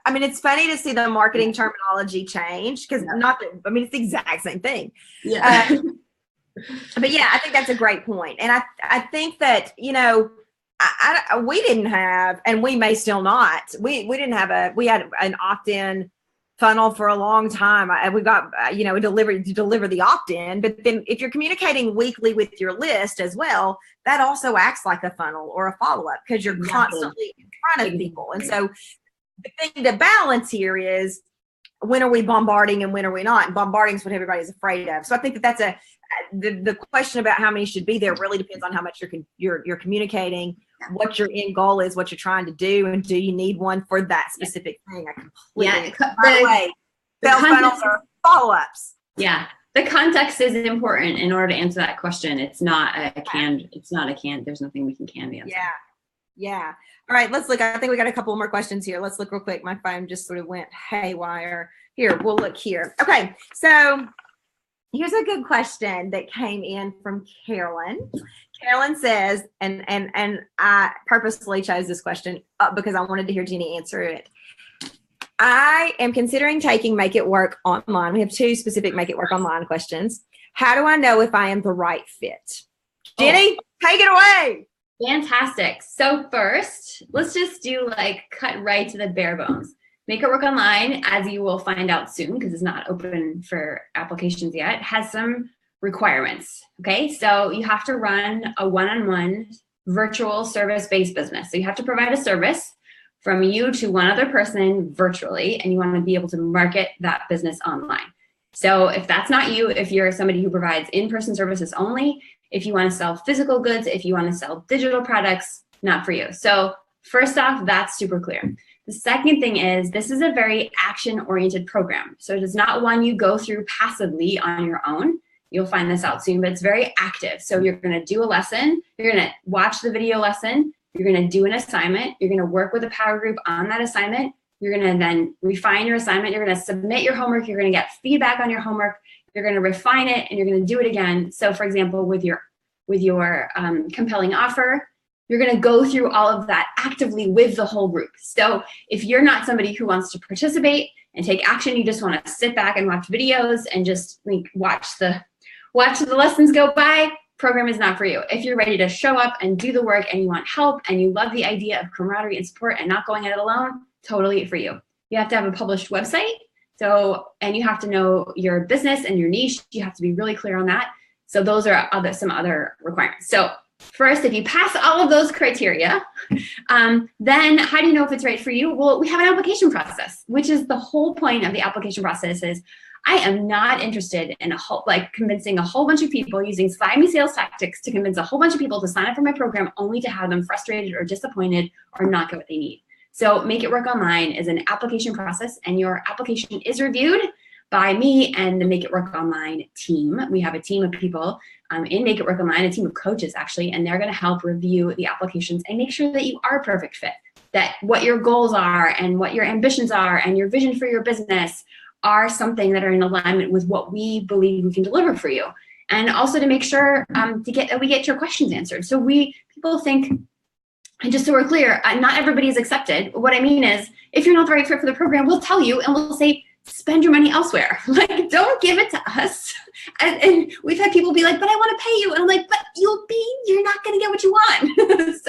I mean, it's funny to see the marketing terminology change, because it's the exact same thing. Yeah. But yeah, I think that's a great point. And I think that, you know, we didn't have, and we may still not, we didn't have we had an opt-in funnel for a long time. We got, you know, deliver the opt-in, but then if you're communicating weekly with your list as well, that also acts like a funnel or a follow-up, because you're constantly in front of people. And so the thing to balance here is, when are we bombarding and when are we not? And bombarding is what everybody's afraid of. So I think that's the question about how many should be there really depends on how much you're communicating, what your end goal is, what you're trying to do, and do you need one for that specific thing? I completely. By the way, sales funnels are follow-ups. Yeah, the context is important in order to answer that question. It's not a canned. It's not a canned. There's nothing we can can the answer. Yeah. All right, let's look. I think we got a couple more questions here. Let's look real quick. My phone just sort of went haywire. Here, we'll look here. Okay, so here's a good question that came in from Carolyn. Carolyn says, and I purposely chose this question because I wanted to hear Jenny answer it. I am considering taking Make It Work Online. We have 2 specific Make It Work Online questions. How do I know if I am the right fit? Jenny, take it away. Fantastic. So first, let's just do cut right to the bare bones. Make It Work Online, as you will find out soon, because it's not open for applications yet, has some requirements. Okay, so you have to run a one-on-one virtual service-based business. So you have to provide a service from you to one other person virtually, and you want to be able to market that business online. So if that's not you, if you're somebody who provides in-person services only, if you want to sell physical goods, if you want to sell digital products, not for you. So first off, that's super clear. The second thing is, this is a very action-oriented program. So it is not one you go through passively on your own. You'll find this out soon, but it's very active. So you're going to do a lesson. You're going to watch the video lesson. You're going to do an assignment. You're going to work with a power group on that assignment. You're going to then refine your assignment. You're going to submit your homework. You're going to get feedback on your homework. You're going to refine it, and you're going to do it again. So for example, with your compelling offer, You're going to go through all of that actively with the whole group. So if you're not somebody who wants to participate and take action, you just want to sit back and watch videos and just like watch the lessons go by, program is not for you. If you're ready to show up and do the work and you want help and you love the idea of camaraderie and support and not going at it alone, totally for you. You have to have a published website. And you have to know your business and your niche. You have to be really clear on that. So those are some other requirements. So first, if you pass all of those criteria, then how do you know if it's right for you? Well, we have an application process, which is the whole point of the application process is I am not interested in convincing a whole bunch of people using slimy sales tactics to convince a whole bunch of people to sign up for my program only to have them frustrated or disappointed or not get what they need. So Make It Work Online is an application process, and your application is reviewed by me and the Make It Work Online team. We have a team of people in Make It Work Online, a team of coaches actually, and they're going to help review the applications and make sure that you are a perfect fit, that what your goals are and what your ambitions are and your vision for your business are something that are in alignment with what we believe we can deliver for you. And also to make sure that we get your questions answered. So people think, and just so we're clear, not everybody is accepted. What I mean is, if you're not the right fit for the program, we'll tell you and we'll say, spend your money elsewhere. Like, don't give it to us. And we've had people be like, but I want to pay you. And I'm like, but you're not going to get what you want.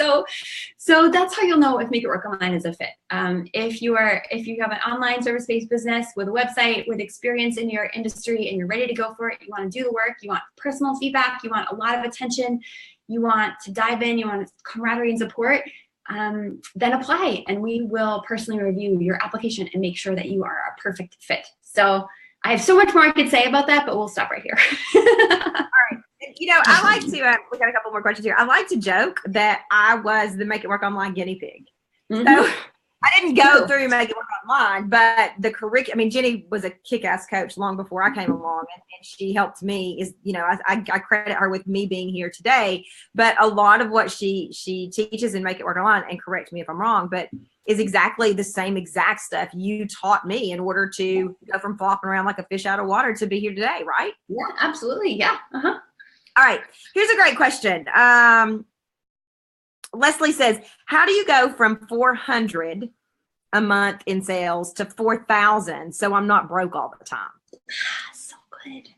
So that's how you'll know if Make It Work Online is a fit. If you have an online service-based business with a website, with experience in your industry, and you're ready to go for it, you want to do the work, you want personal feedback, you want a lot of attention, you want to dive in, you want camaraderie and support, then apply, and we will personally review your application and make sure that you are a perfect fit. So I have so much more I could say about that, but we'll stop right here. All right. I like to, we got a couple more questions here. I like to joke that I was the Make It Work Online guinea pig. Mm-hmm. So I didn't go through Make It Work Online, but the curriculum, Jenny was a kick-ass coach long before I came along, and she helped me. I credit her with me being here today, but a lot of what she teaches in Make It Work Online, and correct me if I'm wrong, but is exactly the same exact stuff you taught me in order to go from flopping around like a fish out of water to be here today, right? Yeah, absolutely. Yeah. Uh-huh. All right. Here's a great question. Leslie says, how do you go from 400 a month in sales to 4,000 so I'm not broke all the time? So good.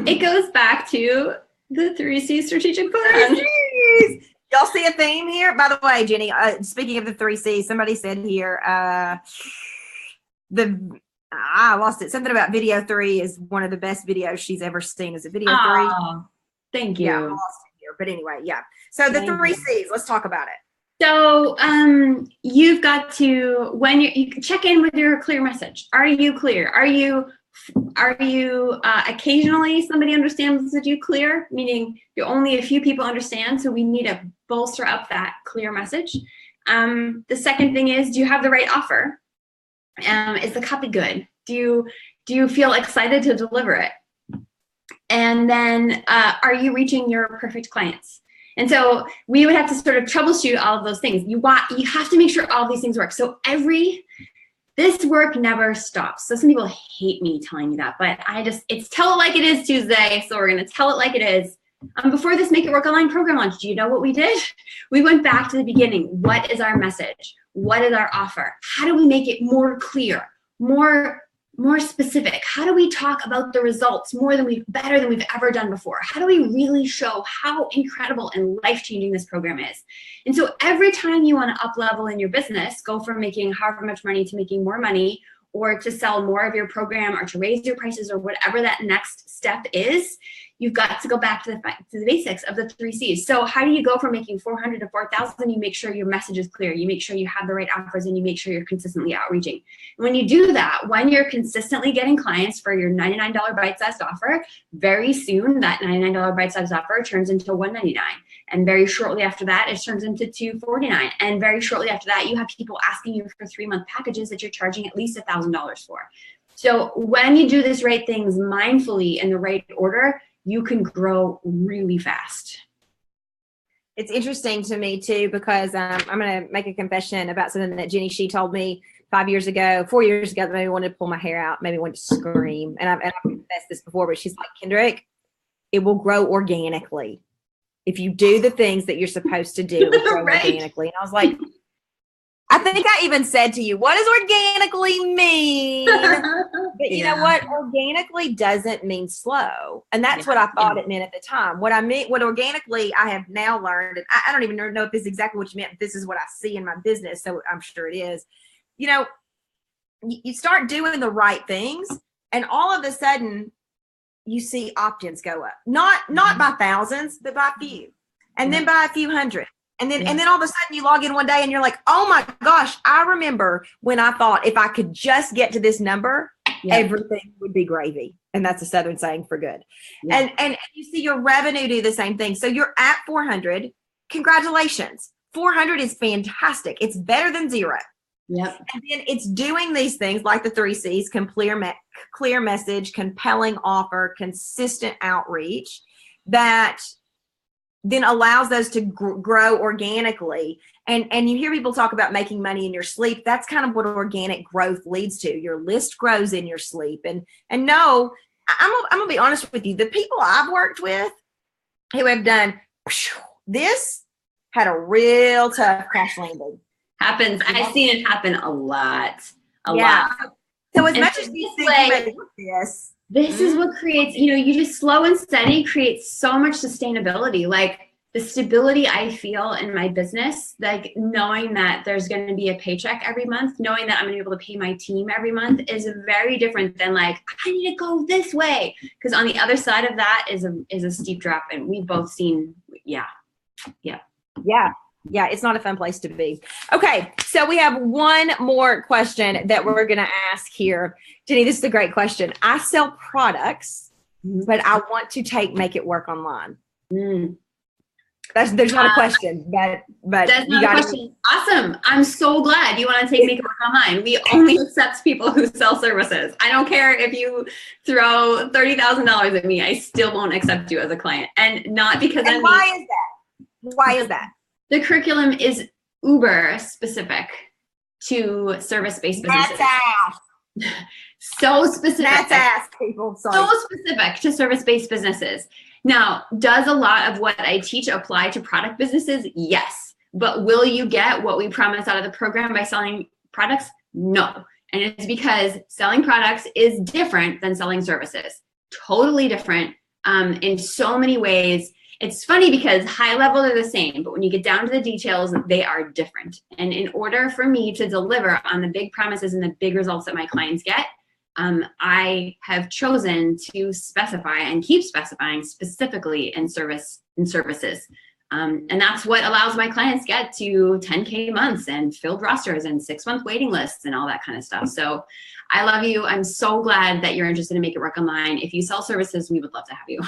It goes back to the 3C strategic plan. Y'all see a theme here? By the way, Jenny, speaking of the 3C, somebody said here, I lost it. Something about video 3 is one of the best videos she's ever seen. Is it video 3? Thank you. Yeah, I lost it here. But anyway, yeah. So the 3 C's, let's talk about it. So you've got to, when you can check in with your clear message. Are you clear? Are you occasionally somebody understands you clear, meaning only a few people understand, so we need to bolster up that clear message. The second thing is, do you have the right offer? Is the copy good? Do you feel excited to deliver it? And then are you reaching your perfect clients? And so we would have to sort of troubleshoot all of those things. You have to make sure all of these things work. So this work never stops. So some people hate me telling you that, but it's Tell It Like It Is Tuesday. So we're going to tell it like it is. Before this Make It Work Online program launch, do you know what we did? We went back to the beginning. What is our message? What is our offer? How do we make it more clear, more specific? How do we talk about the results better than we've ever done before? How do we really show how incredible and life-changing this program is? And so every time you want to up level in your business, go from making however much money to making more money, or to sell more of your program, or to raise your prices, or whatever that next step is, you've got to go back to the basics of the 3 C's. So how do you go from making 400 to 4,000? You make sure your message is clear. You make sure you have the right offers, and you make sure you're consistently outreaching. And when you do that, when you're consistently getting clients for your $99 bite-sized offer, very soon that $99 bite-sized offer turns into $199. And very shortly after that, it turns into $249. And very shortly after that, you have people asking you for 3-month packages that you're charging at least $1,000 for. So when you do these right things mindfully in the right order, you can grow really fast. It's interesting to me too, because I'm going to make a confession about something that Jenny Shih told me 4 years ago, that maybe wanted to pull my hair out, maybe wanted to scream. And I've confessed this before, but she's like, Kendrick, it will grow organically. if you do the things that you're supposed to do, it'll grow Right. organically. And I was like, I think I even said to you, what does organically mean? But you know what? Organically doesn't mean slow. And that's what I thought it meant at the time. What organically I have now learned, and I don't even know if this is exactly what you meant, but this is what I see in my business. So I'm sure it is. You know, you start doing the right things, and all of a sudden you see opt-ins go up. Not by thousands, but by a few. And then by a few hundred. And then all of a sudden you log in one day and you're like, oh my gosh, I remember when I thought if I could just get to this number, everything would be gravy. And that's a Southern saying for good. Yeah. And you see your revenue do the same thing. So you're at 400. Congratulations. 400 is fantastic. It's better than 0. Yep. And then it's doing these things like the 3 C's, clear message, compelling offer, consistent outreach that then allows those to grow organically. And you hear people talk about making money in your sleep. That's kind of what organic growth leads to. Your list grows in your sleep. And no, I'm gonna be honest with you. The people I've worked with who have done this had a real tough crash landing. Happens. I've seen it happen a lot. A lot. So as much as you think this is what creates, you just slow and steady creates so much sustainability. Like the stability I feel in my business, like knowing that there's going to be a paycheck every month, knowing that I'm going to be able to pay my team every month is very different than like, I need to go this way. Because on the other side of that is a steep drop. And we've both seen, Yeah, it's not a fun place to be. Okay, so we have one more question that we're going to ask here. Jenny, this is a great question. I sell products, but I want to make it work online. There's not a question, but that's not a question. Awesome. I'm so glad you want to make it work online. We only accept people who sell services. I don't care if you throw $30,000 at me. I still won't accept you as a client. And not because and why is that? Why is that? The curriculum is uber specific to service-based businesses. So specific. That's ass, people. Sorry. So specific to service-based businesses. Now, does a lot of what I teach apply to product businesses? Yes. But will you get what we promise out of the program by selling products? No. And it's because selling products is different than selling services. Totally different in so many ways. It's funny because high level they're the same, but when you get down to the details, they are different. And in order for me to deliver on the big promises and the big results that my clients get, I have chosen to specify and keep specifying specifically in services. And that's what allows my clients get to 10K months and filled rosters and 6-month waiting lists and all that kind of stuff. So I love you. I'm so glad that you're interested in Make It Work Online. If you sell services, we would love to have you.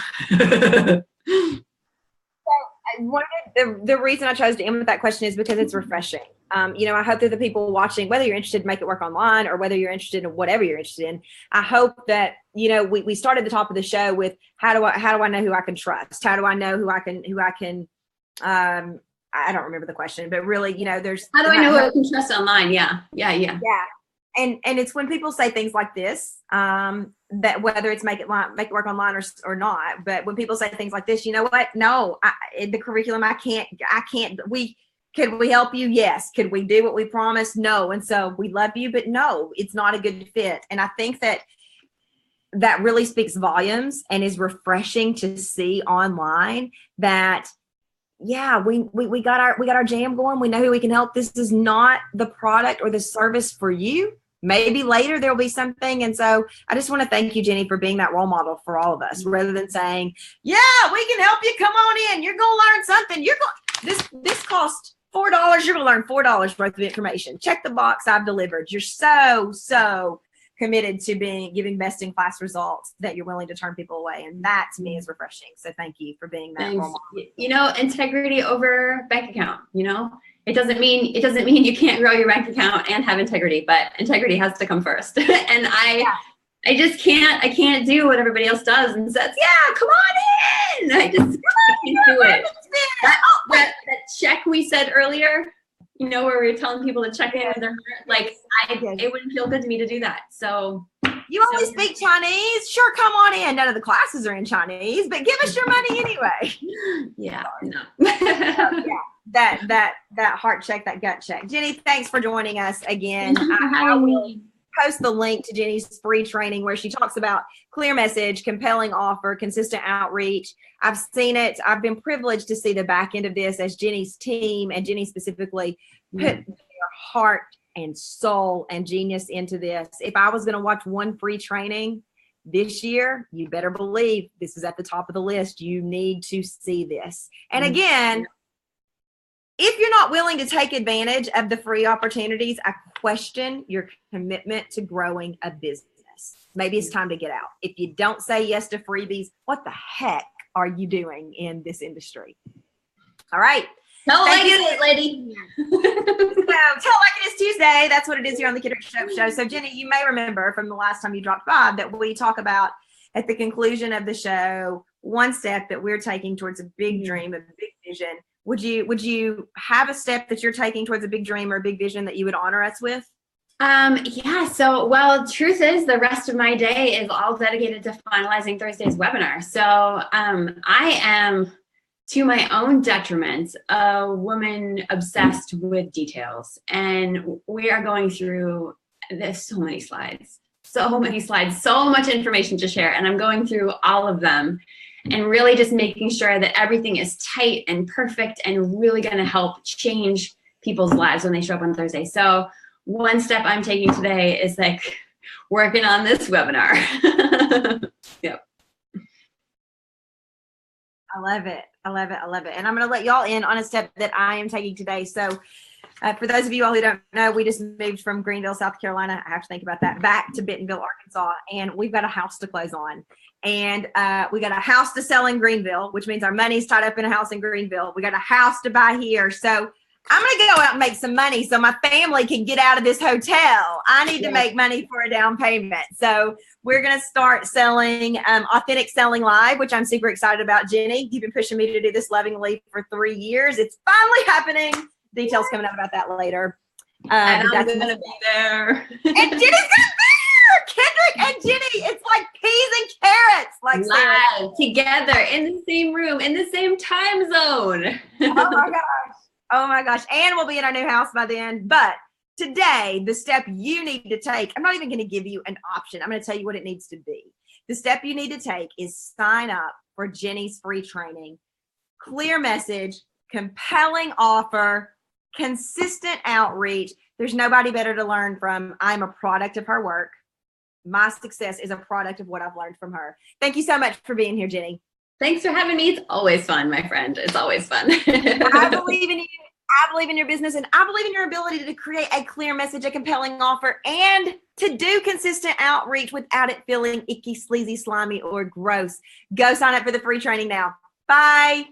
The reason I chose to end with that question is because it's refreshing. I hope that the people watching, whether you're interested in Make It Work Online or whether you're interested in whatever you're interested in, I hope that, we started the top of the show with how do I know who I can trust? How do I know who I can I don't remember the question, but really, there's how do I know who I can trust online? Yeah. And it's when people say things like this, that whether it's Make It Work Online or not, but when people say things like this, you know what? No, the curriculum, I can't, could we help you? Yes. Could we do what we promised? No. And so we love you, but no, it's not a good fit. And I think that really speaks volumes and is refreshing to see online that, we got our jam going. We know who we can help. This is not the product or the service for you. Maybe later there'll be something. And so I just want to thank you, Jenny, for being that role model for all of us, rather than saying, we can help you. Come on in. You're going to learn something. This costs $4. You're going to learn $4 worth of information. Check the box. I've delivered. You're so committed to giving best in class results that you're willing to turn people away. And that to me is refreshing. So thank you for being that role model. Integrity over bank account, it doesn't mean you can't grow your bank account and have integrity, but integrity has to come first. And I just can't do what everybody else does and says, come on in. I can't do it. That check we said earlier, where we were telling people to check in with their heart, it wouldn't feel good to me to do that. So You only speak Chinese? Sure, come on in. None of the classes are in Chinese, but give us your money anyway. Yeah, no. That heart check, that gut check. Jenny, thanks for joining us again. Thank you for having me. Post the link to Jenny's free training where she talks about clear message, compelling offer, consistent outreach. I've seen it. I've been privileged to see the back end of this as Jenny's team and Jenny specifically put their heart and soul and genius into this. If I was going to watch one free training this year, you better believe this is at the top of the list. You need to see this. And again, if you're not willing to take advantage of the free opportunities, I question your commitment to growing a business. Maybe it's time to get out. If you don't say yes to freebies, what the heck are you doing in this industry? All right. Tell it like it is, lady. So, tell it like it is Tuesday. That's what it is here on the Kendrick Shope Show. So, Jenny, you may remember from the last time you dropped by that we talk about at the conclusion of the show one step that we're taking towards a big dream, a big vision. Would you have a step that you're taking towards a big dream or a big vision that you would honor us with? Yeah. So, well, truth is the rest of my day is all dedicated to finalizing Thursday's webinar. So, I am, to my own detriment, a woman obsessed with details. And we are going through, there's so many slides, so much information to share. And I'm going through all of them and really just making sure that everything is tight and perfect and really going to help change people's lives when they show up on Thursday. So one step I'm taking today is like working on this webinar. Yep. I love it. And I'm going to let y'all in on a step that I am taking today. So for those of you all who don't know, we just moved from Greenville, South Carolina. I have to think about that, back to Bentonville, Arkansas. And we've got a house to close on. And we got a house to sell in Greenville, which means our money's tied up in a house in Greenville. We got a house to buy here. So I'm going to go out and make some money so my family can get out of this hotel. I need to make money for a down payment. So we're going to start selling Authentic Selling Live, which I'm super excited about. Jenny, you've been pushing me to do this lovingly for 3 years. It's finally happening. Details coming out about that later. And I'm going to be there. And Jenny's going to be there. Kendrick and Jenny, it's like peas and carrots. Like live together in the same room, in the same time zone. Oh my gosh. And we'll be in our new house by then. But today, the step you need to take, I'm not even going to give you an option. I'm going to tell you what it needs to be. The step you need to take is sign up for Jenny's free training. Clear message, compelling offer, consistent outreach. There's nobody better to learn from. I'm a product of her work. My success is a product of what I've learned from her. Thank you so much for being here, Jenny. Thanks for having me. It's always fun, my friend. It's always fun. I believe in you. I believe in your business, and I believe in your ability to create a clear message, a compelling offer, and to do consistent outreach without it feeling icky, sleazy, slimy, or gross. Go sign up for the free training now. Bye.